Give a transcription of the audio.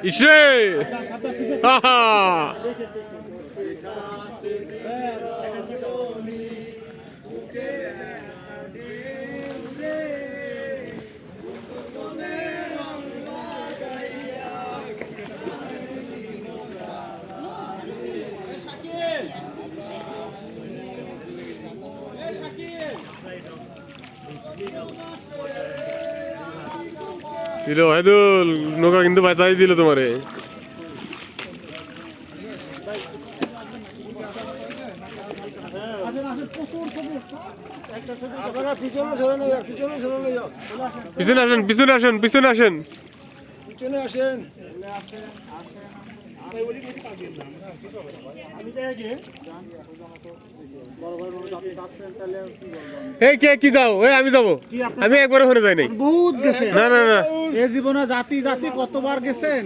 ইসরে দিল হেদুল নৌকা কিন্তু বাঁচাই দিল তোমারে। পিছনে আসেন, পিছনে আসেন, পিছনে আসেন, পিছনে আসেন। এই কে কি যাও? এই আমি যাবো, আমি একবার ওখানে যাই নাই। বহুত গেছে না না না, এই জীবনে জাতি জাতি কতবার গেছেন।